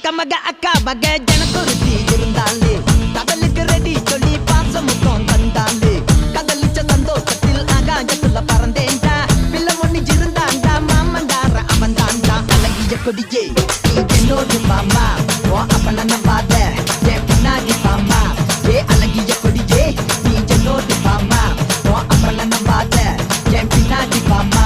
அக்கா மக அக்கா மக ஜனக்குருத்தி இருந்தாலே கடலுக்கு ரெடி சொல்லி பாசம் முத்தம் தந்தாலே கதலிச்ச சந்தோஷத்தில் ஆகாயத்துல பறந்தேன்டா பிள்ளை ஒண்ணு இருந்தாண்டா மாமண்டார அவன் தாண்டா அழகிய கொடியே நீ என்னோடு மாமா ஓ அப்பன நம்பாத என் பின்னாடி பாமா ஏ அழகிய கொடியே நீ என்னோடு மாமா ஓ அப்பன நம்பாத என் பின்னாடி பாமா